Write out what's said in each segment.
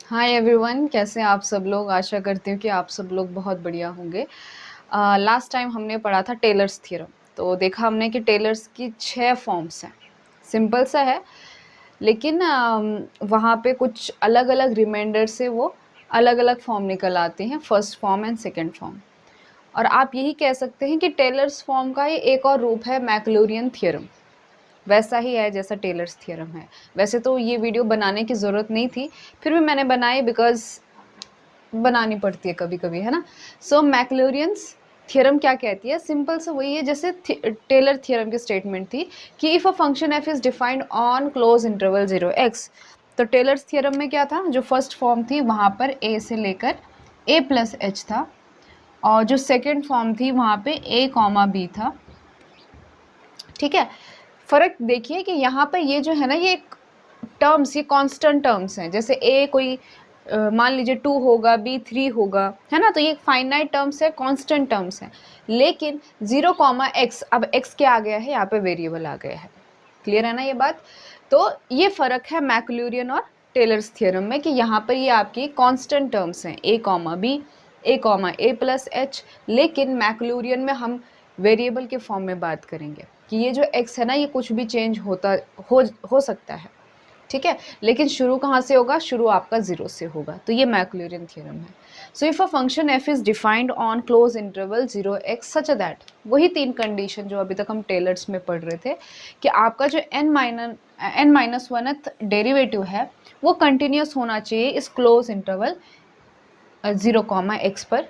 Hi everyone, कैसे हैं आप सब लोग। आशा करती हूँ कि आप सब लोग बहुत बढ़िया होंगे। लास्ट टाइम हमने पढ़ा था टेलर्स थ्योरम। तो देखा हमने कि टेलर्स की 6 फॉर्म्स हैं। सिंपल सा है, लेकिन वहाँ पे कुछ अलग अलग रिमाइंडर से वो अलग अलग फॉर्म निकल आते हैं, first form and second form. और आप यही कह सकते हैं कि टेलर्स फॉर्म का ही एक और रूप है मैक्लूरियन थ्योरम। वैसा ही है जैसा टेलर्स थ्योरम है। वैसे तो ये वीडियो बनाने की ज़रूरत नहीं थी, फिर भी मैंने बनाई बिकॉज बनानी पड़ती है कभी कभी, है ना। सो मैक्लूरियंस थ्योरम क्या कहती है, सिंपल से वही है जैसे टेलर थ्योरम की स्टेटमेंट थी कि if a function F is defined on close interval 0x। तो टेलर्स थ्योरम में क्या था, जो फर्स्ट फॉर्म थी वहाँ पर a से लेकर a प्लस एच था, और जो सेकेंड फॉर्म थी वहाँ पे a कॉमा b था। ठीक है, फ़र्क देखिए कि यहाँ पर ये जो है ना, ये टर्म्स, ये कांस्टेंट टर्म्स हैं। जैसे a कोई मान लीजिए 2 होगा, b 3 होगा, है ना। तो ये फाइनाइट टर्म्स है, कांस्टेंट टर्म्स हैं। लेकिन 0 कॉमा x, अब x क्या आ गया है, यहाँ पे वेरिएबल आ गया है। क्लियर है ना ये बात। तो ये फ़र्क है मैक्लूरियन और टेलर्स थ्योरम में कि यहाँ पर ये आपकी कांस्टेंट टर्म्स हैं, a comma b, a comma a plus H. लेकिन मैक्लूरियन में हम वेरिएबल के फॉर्म में बात करेंगे कि ये जो x है ना, ये कुछ भी चेंज होता हो सकता है। ठीक है, लेकिन शुरू कहाँ से होगा, शुरू आपका 0 से होगा। तो ये मैक्लूरियन थ्योरम है। So if a function f is defined on close interval 0x such that, वही 3 कंडीशन जो अभी तक हम टेलर्स में पढ़ रहे थे, कि आपका जो n माइनस वनथ डेरिवेटिव है वो कंटिन्यूस होना चाहिए इस क्लोज इंटरवल 0 कॉमा x पर।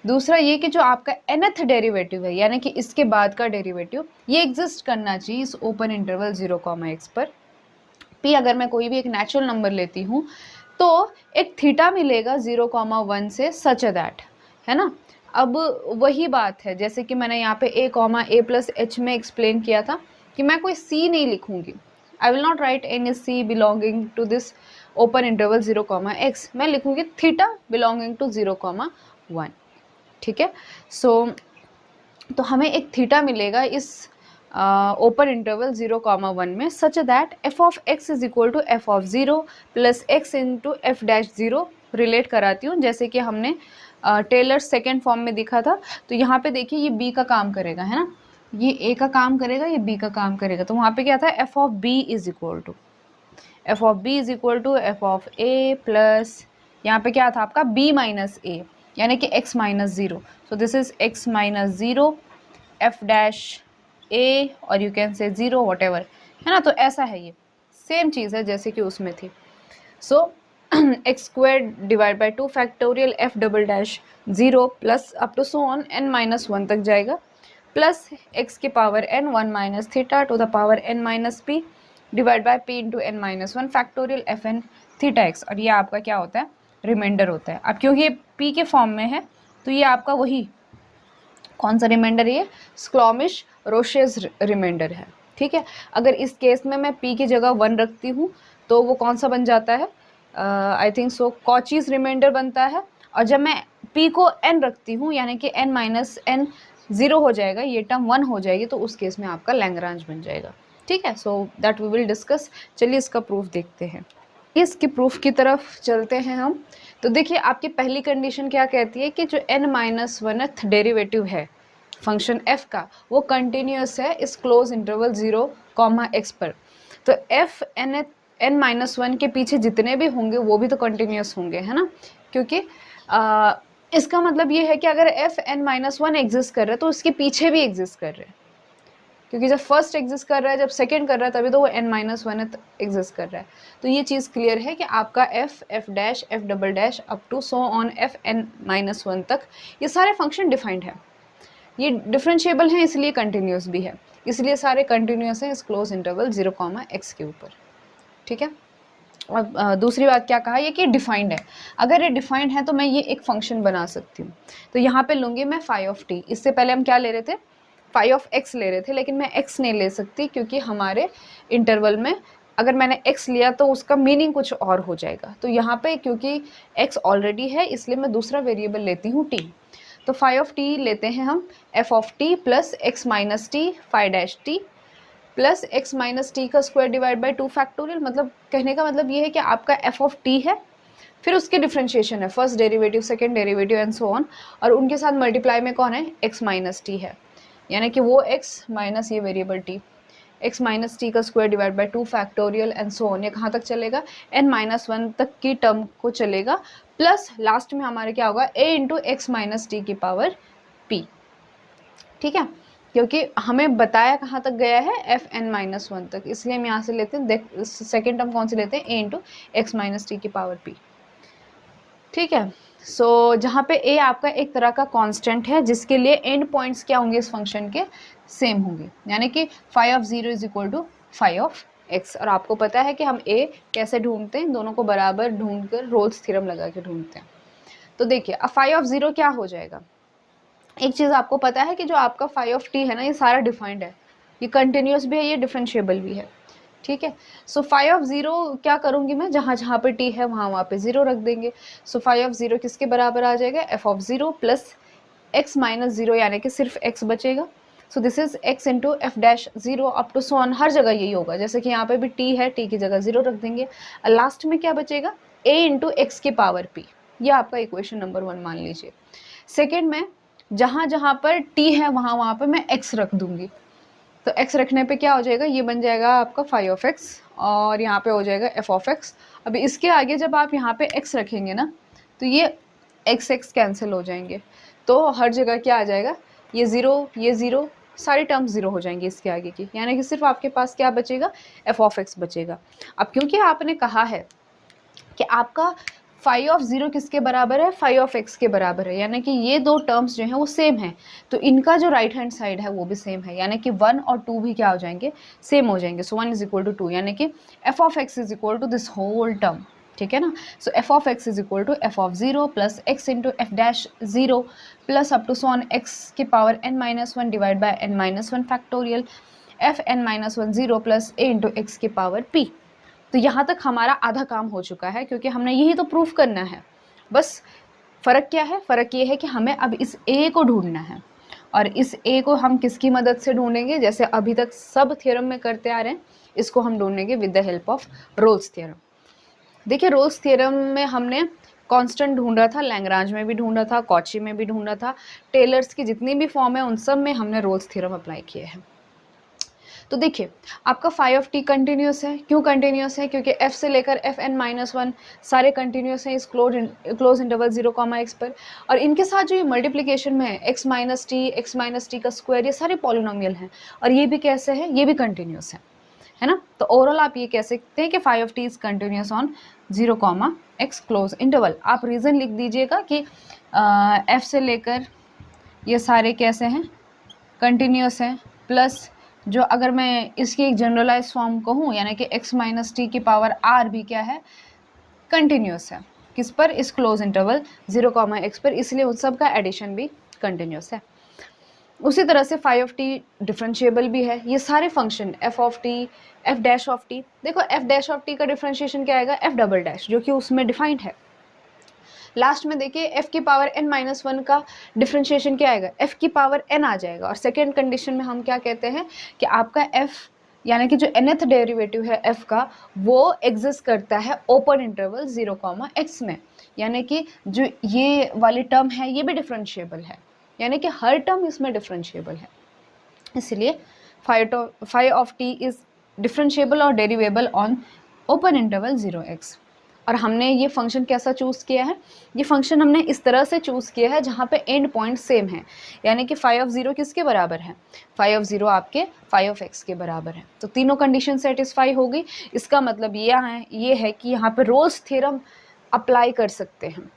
दूसरा ये कि जो आपका nth डेरिवेटिव है, यानी कि इसके बाद का डेरिवेटिव, ये एग्जिस्ट करना चाहिए इस ओपन इंटरवल 0 कॉमा x पर। p अगर मैं कोई भी एक नेचुरल नंबर लेती हूँ तो एक थीटा मिलेगा 0,1 से सच दैट, है ना। अब वही बात है जैसे कि मैंने यहाँ पे a प्लस एच में एक्सप्लेन किया था कि मैं कोई c नहीं लिखूंगी। I will not write any c belonging to this open interval 0,x। मैं लिखूंगी थीटा बिलोंगिंग टू 0,1। ठीक है। सो तो हमें एक थीटा मिलेगा इस ओपन इंटरवल 0,1 में such that f of x is equal to f of 0 plus x into F dash 0। Relate कराती हूँ जैसे कि हमने टेलर सेकेंड फॉर्म में दिखा था। तो यहाँ पे देखिए ये b का काम करेगा, है ना, ये a का काम करेगा, ये b का काम करेगा। तो वहाँ पे क्या था, f of b is equal to f of a plus यहाँ पे क्या था आपका b माइनस a, यानी कि x minus 0। So this is x minus 0 f dash a, और you can say 0 what ever, है ना। तो ऐसा है, ये सेम चीज़ है जैसे कि उसमें थी। So x square divide by 2 factorial f double dash 0 plus up to so on n minus 1 तक जाएगा, प्लस x की power n 1 minus theta to the power n minus p divide by p into n minus 1 factorial F N theta x. और ये आपका क्या होता है, reminder होता है। अब क्योंकि ये p के फॉर्म में है तो ये आपका वही कौन सा रिमाइंडर, ये स्क्लॉमिश रोशेस रिमाइंडर है। ठीक है, अगर इस केस में मैं p की जगह 1 रखती हूँ तो वो कौन सा बन जाता है, I think so Cauchy's reminder बनता है। और जब मैं p को n रखती हूँ यानी कि n माइनस n 0 हो जाएगा, ये टर्म 1 हो जाएगी, तो उस केस में आपका लैग्रांज बन जाएगा। ठीक है, so that we will discuss. चलिए इसका प्रूफ देखते हैं। इसकी प्रूफ की तरफ चलते हैं हम। तो देखिए आपकी पहली कंडीशन क्या कहती है कि जो n माइनस वनथ डेरिवेटिव है फंक्शन f का, वो कंटिन्यूस है इस क्लोज इंटरवल 0 कॉमा x पर। तो f n माइनस 1 के पीछे जितने भी होंगे वो भी तो कंटिन्यूस होंगे, है ना। क्योंकि इसका मतलब ये है कि अगर f n माइनस 1 एग्जिस्ट कर रहा है तो उसके पीछे भी एग्जिस्ट कर रहे हैं, क्योंकि जब फर्स्ट एग्जिस्ट कर रहा है, जब सेकंड कर रहा है, तभी तो वो n माइनस 1 एग्जिस्ट कर रहा है। तो ये चीज़ क्लियर है कि आपका f dash f double dash up to so on f n minus 1 तक ये सारे फंक्शन डिफाइंड है। ये डिफरेंशिएबल हैं इसलिए कंटिन्यूस भी है, इसलिए सारे कंटिन्यूस हैं इस क्लोज इंटरवल 0 कॉमा x के ऊपर। ठीक है। अब दूसरी बात क्या कहा, ये कि डिफाइंड है। अगर ये डिफाइंड है तो मैं ये एक फंक्शन बना सकती हूँ। तो यहाँ पे लूँगी मैं फाई ऑफ टी। इससे पहले हम क्या ले रहे थे, फाई ऑफ एक्स ले रहे थे, लेकिन मैं एक्स नहीं ले सकती क्योंकि हमारे इंटरवल में अगर मैंने x लिया तो उसका मीनिंग कुछ और हो जाएगा। तो यहाँ पे क्योंकि x ऑलरेडी है इसलिए मैं दूसरा वेरिएबल लेती हूँ t। तो फाई ऑफ टी लेते हैं हम, f of t plus x minus t phi dash T plus x minus T का स्क्वायर डिवाइड बाई 2 फैक्टोरियल। मतलब कहने का मतलब ये है कि आपका f ऑफ टी है फिर उसके डिफ्रेंशिएशन है, first derivative, second derivative and so on, और उनके साथ मल्टीप्लाई में कौन है, x माइनस टी है, यानी कि वो x माइनस ये variable t, x minus T का square divide by 2 factorial and so on, ये कहाँ तक चलेगा, n माइनस 1 तक की टर्म को चलेगा, प्लस लास्ट में हमारे क्या होगा, a into x minus t की पावर p। ठीक है, क्योंकि हमें बताया कहाँ तक गया है, एफ एन माइनस 1 तक, इसलिए हम यहाँ से लेते हैं, देख सेकेंड टर्म कौन सी लेते हैं, a into x minus t की पावर p। ठीक है, सो जहाँ पे a आपका एक तरह का कांस्टेंट है जिसके लिए एंड पॉइंट्स क्या होंगे इस फंक्शन के, सेम होंगे, यानी कि phi of 0 is equal to phi of x। और आपको पता है कि हम a कैसे ढूंढते हैं, दोनों को बराबर ढूंढकर रोल्स थ्योरम लगा के ढूंढते हैं। तो देखिए अब फाई ऑफ 0 क्या हो जाएगा, एक चीज़ आपको पता है कि जो आपका फाई ऑफ t है ना, ये सारा डिफाइंड है, ये कंटिन्यूस भी है, ये डिफरेंशिएबल भी है। ठीक है, सो फाई ऑफ 0 क्या करूँगी मैं, जहाँ जहाँ पे t है वहाँ पे 0 रख देंगे। सो फाई ऑफ 0 किसके बराबर आ जाएगा, f of 0 plus x minus 0, यानी कि सिर्फ x बचेगा। So this is x into F dash 0 up to so on, हर जगह यही होगा, जैसे कि यहाँ पे भी t है, t की जगह 0 रख देंगे, और लास्ट में क्या बचेगा, a इंटू एक्स की पावर p। ये आपका इक्वेशन नंबर 1 मान लीजिए। सेकेंड में जहाँ जहाँ पर t है वहाँ पे मैं x रख दूंगी, तो x रखने पे क्या हो जाएगा, ये बन जाएगा आपका फाई ऑफ x, और यहाँ पे हो जाएगा f ऑफ x। अभी इसके आगे जब आप यहाँ पे x रखेंगे ना, तो ये x कैंसिल हो जाएंगे, तो हर जगह क्या आ जाएगा, ये ज़ीरो, सारी टर्म्स ज़ीरो हो जाएंगी इसके आगे की, यानी कि सिर्फ आपके पास क्या बचेगा, f ऑफ x बचेगा। अब क्योंकि आपने कहा है कि आपका फाई ऑफ 0 किसके बराबर है, फाई ऑफ x के बराबर है, यानी कि ये दो टर्म्स जो हैं वो सेम हैं, तो इनका जो राइट हैंड साइड है वो भी सेम है, यानी कि 1 और 2 भी क्या हो जाएंगे, सेम हो जाएंगे। सो 1 इज इक्वल टू 2, यानी कि f of x is equal to this whole term. ठीक है ना, so f of x is equal to f of 0 plus x into F dash 0 plus up to so on x की power n minus 1 divide by n minus 1 factorial f n minus 1 0 plus a into x की power p। तो यहाँ तक हमारा आधा काम हो चुका है, क्योंकि हमने यही तो प्रूफ करना है। बस फ़र्क क्या है, फ़र्क ये है कि हमें अब इस a को ढूंढना है, और इस a को हम किसकी मदद से ढूंढेंगे, जैसे अभी तक सब थ्योरम में करते आ रहे हैं, इसको हम ढूंढेंगे with the help of Rolle's theorem. देखिए रोल्स थ्योरम में हमने कांस्टेंट ढूंढा था, लैग्रांज में भी ढूंढा था, कॉची में भी ढूंढा था, टेलर्स की जितनी भी फॉर्म है उन सब में हमने रोल्स थ्योरम अप्लाई किए हैं। तो देखिए आपका फाई ऑफ टी कंटिन्यूस है, क्यों कंटिन्यूस है, क्योंकि f से लेकर एफ एन माइनस 1 सारे कंटिन्यूस हैं इस क्लोज इंटरवल 0, x पर, और इनके साथ जो ये मल्टीप्लिकेशन में है x माइनस टी का स्क्वायर, ये सारे पॉलिनोमियल हैं, और ये भी कैसे है, ये भी कंटिन्यूस है ना। तो ओवरऑल आप ये कह सकते हैं कि phi of t is continuous on 0, x close interval. आप रीज़न लिख दीजिएगा कि f से लेकर ये सारे कैसे हैं, कंटिन्यूस हैं, प्लस जो अगर मैं इसकी एक जनरलाइज फॉर्म कहूँ, यानी कि x माइनस टी की पावर r भी क्या है, कंटिन्यूस है, किस पर, इस क्लोज इंटरवल 0, x पर, इसलिए उन सब का एडिशन भी कंटिन्यूस है। उसी तरह से फाई ऑफ टी डिफरेंशिएबल भी है, ये सारे function f of T, f dash of T, देखो f डैश ऑफ टी का डिफरेंशिएशन क्या आएगा, f डबल डैश, जो कि उसमें डिफाइंड है। लास्ट में देखिए f की पावर n माइनस 1 का डिफ्रेंशिएशन क्या आएगा, f की पावर n आ जाएगा, और सेकेंड कंडीशन में हम क्या कहते हैं कि आपका f यानी कि जो nth डेरिवेटिव है f का, वो एग्जिस्ट करता है ओपन इंटरवल 0, x में, यानी कि जो ये वाली टर्म है ये भी डिफरेंशिएबल है, यानी कि हर टर्म इसमें डिफरेंशिएबल है, इसलिए phi of t is differentiable और derivable on open interval 0x। और हमने ये फंक्शन कैसा चूज़ किया है, ये फंक्शन हमने इस तरह से चूज़ किया है जहाँ पे एंड पॉइंट सेम है, यानी कि फाई ऑफ 0 किसके बराबर है, फाई ऑफ 0 आपके फाई ऑफ x के बराबर है। तो तीनों कंडीशन सेटिस्फाई हो गई, इसका मतलब ये है कि यहाँ पे रोल्स थ्योरम अप्लाई कर सकते हैं।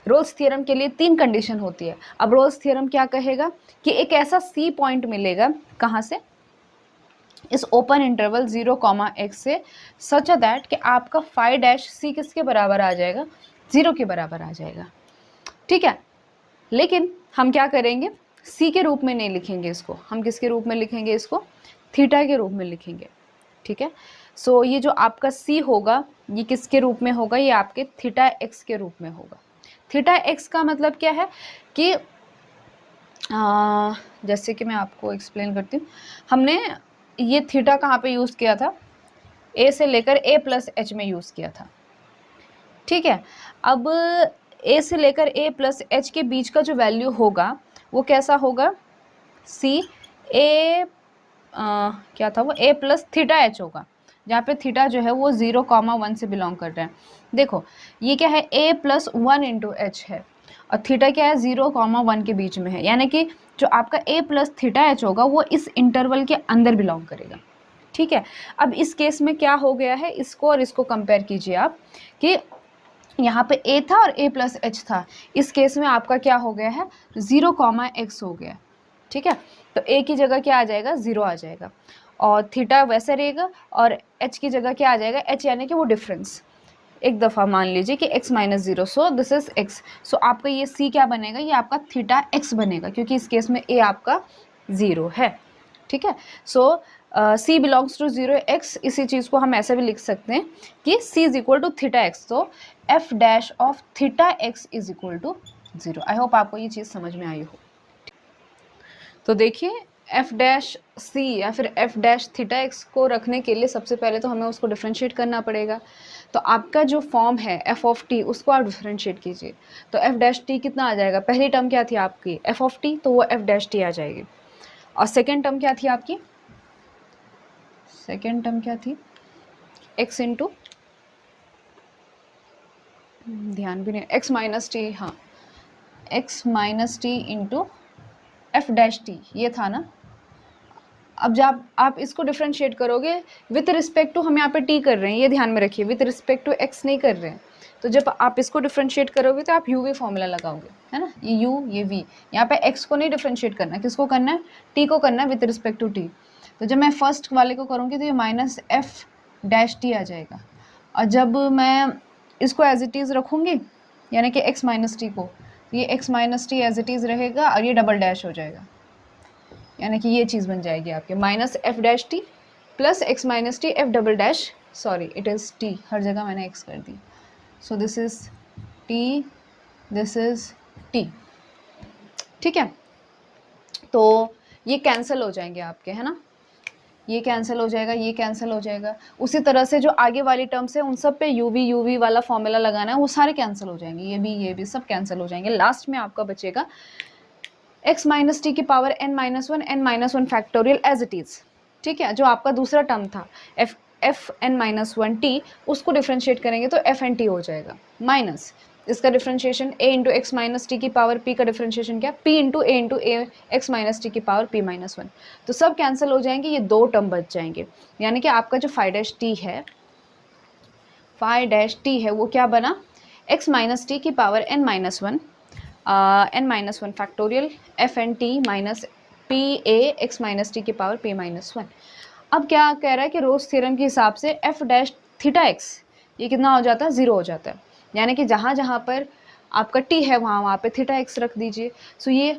रोल्स थ्योरम के लिए 3 कंडीशन होती है। अब रोल्स थ्योरम क्या कहेगा कि एक ऐसा सी पॉइंट मिलेगा, कहाँ से, इस ओपन इंटरवल 0, x से, सच दैट कि आपका फाई डैश सी किसके बराबर आ जाएगा, 0 के बराबर आ जाएगा। ठीक है, लेकिन हम क्या करेंगे, सी के रूप में नहीं लिखेंगे इसको, हम किसके रूप में लिखेंगे इसको, थीटा के रूप में लिखेंगे। ठीक है, सो ये जो आपका सी होगा ये किसके रूप में होगा, ये आपके थीटा एक्स के रूप में होगा। थीटा एक्स का मतलब क्या है कि जैसे कि मैं आपको एक्सप्लेन करती हूँ, हमने ये थीटा कहाँ पे यूज़ किया था, ए से लेकर a प्लस एच में यूज़ किया था। ठीक है। अब ए से लेकर ए प्लस एच के बीच का जो वैल्यू होगा वो कैसा होगा, सी ए क्या था वो, ए प्लस थीटा एच होगा, जहाँ पे थीटा जो है वो 0,1 से बिलोंग कर रहा है। देखो ये क्या है, ए प्लस 1 इंटू एच है और थीटा क्या है 0,1 के बीच में है, यानी कि जो आपका ए प्लस थीटा एच होगा वो इस इंटरवल के अंदर बिलोंग करेगा। ठीक है। अब इस केस में क्या हो गया है, इसको और इसको कंपेयर कीजिए आप कि यहाँ पे a था और a प्लस एच था, इस केस में आपका क्या हो गया है 0,x हो गया। ठीक है, तो a की जगह क्या आ जाएगा 0 आ जाएगा और थीटा वैसे रहेगा और h की जगह क्या आ जाएगा h, यानी कि वो डिफरेंस। एक दफ़ा मान लीजिए कि x minus 0, so this is x, सो आपका ये c क्या बनेगा, ये आपका थीटा x बनेगा क्योंकि इस केस में a आपका 0 है। ठीक है, सो c बिलोंग्स टू 0x, इसी चीज़ को हम ऐसे भी लिख सकते हैं कि c is equal to theta x, तो f dash of theta x is equal to 0। I hope आपको ये चीज़ समझ में आई हो। तो देखिए f डैश c या फिर f डैश थीटा x को रखने के लिए सबसे पहले तो हमें उसको डिफ्रेंशिएट करना पड़ेगा। तो आपका जो फॉर्म है f ऑफ t उसको आप डिफ्रेंशिएट कीजिए, तो f डैश t कितना आ जाएगा, पहली टर्म क्या थी आपकी f ऑफ t, तो वो f डैश t आ जाएगी। और सेकेंड टर्म क्या थी आपकी, सेकेंड टर्म क्या थी, x इंटू, ध्यान भी नहीं, x माइनस टी, हाँ x minus T into F dash T, ये था ना। अब जब आप इसको डिफ्रेंशिएट करोगे विथ रिस्पेक्ट टू, हम यहाँ पे टी कर रहे हैं, ये ध्यान में रखिए, विथ रिस्पेक्ट टू एक्स नहीं कर रहे हैं। तो जब आप इसको डिफ्रेंशिएट करोगे तो आप यू वी फॉर्मूला लगाओगे, है ना, ये यू ये वी, यहाँ पे एक्स को नहीं डिफ्रेंशिएट करना, किसको करना है, टी को करना है विथ रिस्पेक्ट टू टी। तो जब मैं फर्स्ट वाले को करूँगी तो ये माइनस एफ डैश टी आ जाएगा, और जब मैं इसको एज इट इज़ रखूँगी यानी कि एक्स माइनस टी को, तो ये x minus t as it is रहेगा और ये डबल डैश हो जाएगा, यानी कि ये चीज़ बन जाएगी आपके minus F dash T plus x minus T F double dash, sorry it is T, हर जगह मैंने एक्स कर दी, so this is T, this is T. ठीक है, तो ये कैंसिल हो जाएंगे आपके, है ना, ये कैंसिल हो जाएगा, ये कैंसिल हो जाएगा। उसी तरह से जो आगे वाली टर्म्स है उन सब पे यू वी वाला फॉर्मूला लगाना है, वो सारे कैंसिल हो जाएंगे, ये भी सब कैंसिल हो जाएंगे। लास्ट में आपका बचेगा x माइनस टी की power n-1 factorial as it is. ठीक है, जो आपका दूसरा टर्म था f(n-1 t), उसको डिफ्रेंशिएट करेंगे तो f(n-t) हो जाएगा, माइनस इसका differentiation a into x minus t की पावर p का डिफ्रेंशिएशन क्या, p into a x minus t की पावर p-1। तो सब कैंसिल हो जाएंगे, ये दो टर्म बच जाएंगे, यानी कि आपका जो फाई डैश टी है वो क्या बना, x माइनस टी की power n-1 n-1 factorial f(n-t) minus p a x minus t की पावर p-1। अब क्या कह रहा है कि रोज थ्योरम के हिसाब से f डैश थीटा x ये कितना हो जाता है, 0 हो जाता है, यानी कि जहाँ जहाँ पर आपका t है वहाँ पे थीटा x रख दीजिए। सो ये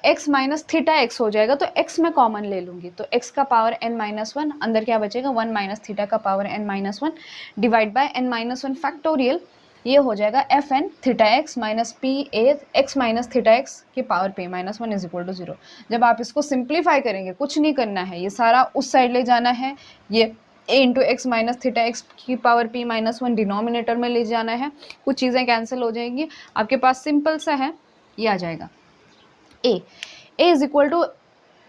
x माइनस थीटा x हो जाएगा, तो x मैं कॉमन ले लूँगी, तो x का पावर n-1, अंदर क्या बचेगा 1 माइनस थीटा का power n-1 divide by n-1 factorial, ये हो जाएगा F N theta X minus P A X minus theta X की power p-1 is equal to 0। जब आप इसको सिंप्लीफाई करेंगे, कुछ नहीं करना है, ये सारा उस साइड ले जाना है, ये a into x minus theta X की पावर p-1 डिनोमिनेटर में ले जाना है, कुछ चीज़ें कैंसिल हो जाएंगी, आपके पास सिंपल सा है, ये आ जाएगा a is equal to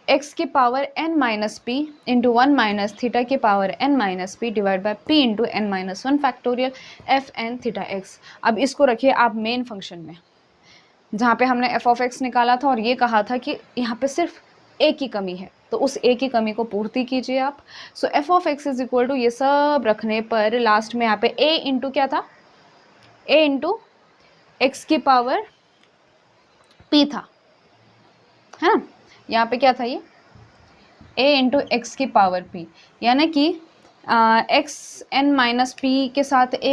x की power n minus P into 1 minus theta की power n minus P divide by p into n-1 factorial F N theta X. अब इसको रखिए आप मेन फंक्शन में, जहाँ पे हमने f ऑफ x निकाला था और ये कहा था कि यहाँ पे सिर्फ a की कमी है, तो उस a की कमी को पूर्ति कीजिए आप। So f of x is equal to, ये सब रखने पर लास्ट में यहाँ पे a इंटू क्या था, a इंटू एक्स की पावर p था, है ना, यहाँ पे क्या था, ये a इंटू एक्स की पावर p, यानी कि एक्स एन माइनस पी के साथ a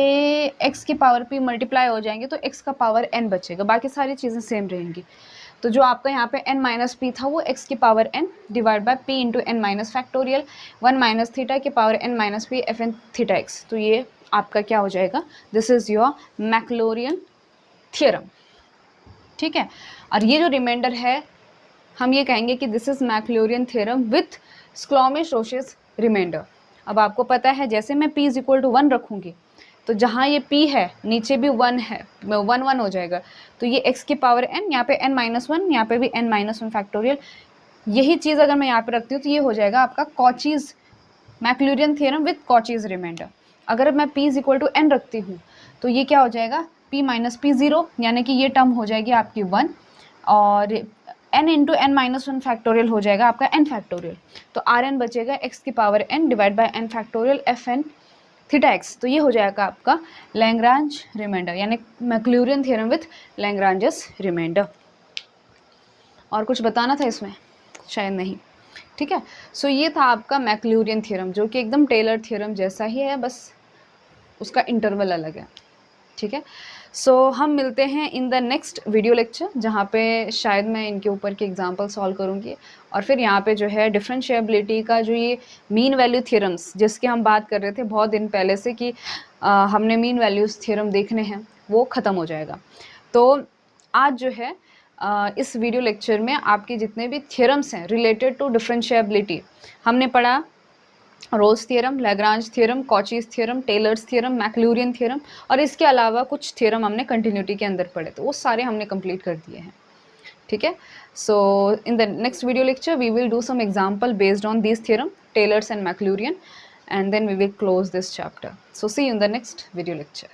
एक्स की पावर p मल्टीप्लाई हो जाएंगे तो x का पावर n बचेगा, बाकी सारी चीज़ें सेम रहेंगी। तो जो आपका यहाँ पे n माइनस पी था वो x की power n divide by p into n minus factorial 1 minus theta की power n minus P F N theta x. तो ये आपका क्या हो जाएगा, this is your Maclaurin theorem. ठीक है, और ये जो रिमाइंडर है हम ये कहेंगे कि this is Maclaurin theorem with Schlomilch Roche's remainder. अब आपको पता है जैसे मैं p इज इक्वल टू 1 रखूँगी तो जहाँ ये p है नीचे भी 1 है, 1 1 हो जाएगा, तो ये x की पावर n, यहाँ पे n-1, यहाँ पे भी n-1 फैक्टोरियल। यही चीज़ अगर मैं यहाँ पे रखती हूँ तो ये हो जाएगा आपका Cauchy's Maclaurin theorem with Cauchy's remainder. अगर मैं p is equal to n रखती हूँ तो ये क्या हो जाएगा, p माइनस पी 0, यानी कि ये टर्म हो जाएगी आपकी 1, और n इंटू n-1 फैक्टोरियल हो जाएगा आपका n फैक्टोरियल। तो Rn बचेगा x की power n divide bye n factorial Fn theta x। तो ये हो जाएगा आपका लैग्रांज रिमाइंडर, यानी मैक्लूरियन थ्योरम विथ लैग्रांजस रिमाइंडर। और कुछ बताना था इसमें? शायद नहीं। ठीक है, सो ये था आपका मैक्लूरियन थ्योरम, जो कि एकदम टेलर थ्योरम जैसा ही है, बस उसका इंटरवल अलग है। ठीक है, सो हम मिलते हैं इन द नेक्स्ट वीडियो लेक्चर, जहाँ पे शायद मैं इनके ऊपर के एग्जांपल सॉल्व करूँगी, और फिर यहाँ पे जो है डिफरेंशिएबिलिटी का जो ये मीन वैल्यू थ्योरम्स जिसकी हम बात कर रहे थे बहुत दिन पहले से कि हमने मीन वैल्यूज थ्योरम देखने हैं, वो ख़त्म हो जाएगा। तो आज जो है इस वीडियो लेक्चर में आपके जितने भी थ्योरम्स हैं रिलेटेड टू डिफरेंशिएबिलिटी हमने पढ़ा, Rolle's theorem, Lagrange theorem, Cauchy's theorem, Taylor's theorem, Maclaurin theorem, और इसके अलावा कुछ थ्योरम हमने कंटिन्यूटी के अंदर पढ़े, तो वो सारे हमने कंप्लीट कर दिए हैं। ठीक है, so in the next video lecture we will do some example based on this theorem, Taylor's and Maclaurin, and then we will close this chapter. So see you in the next video lecture.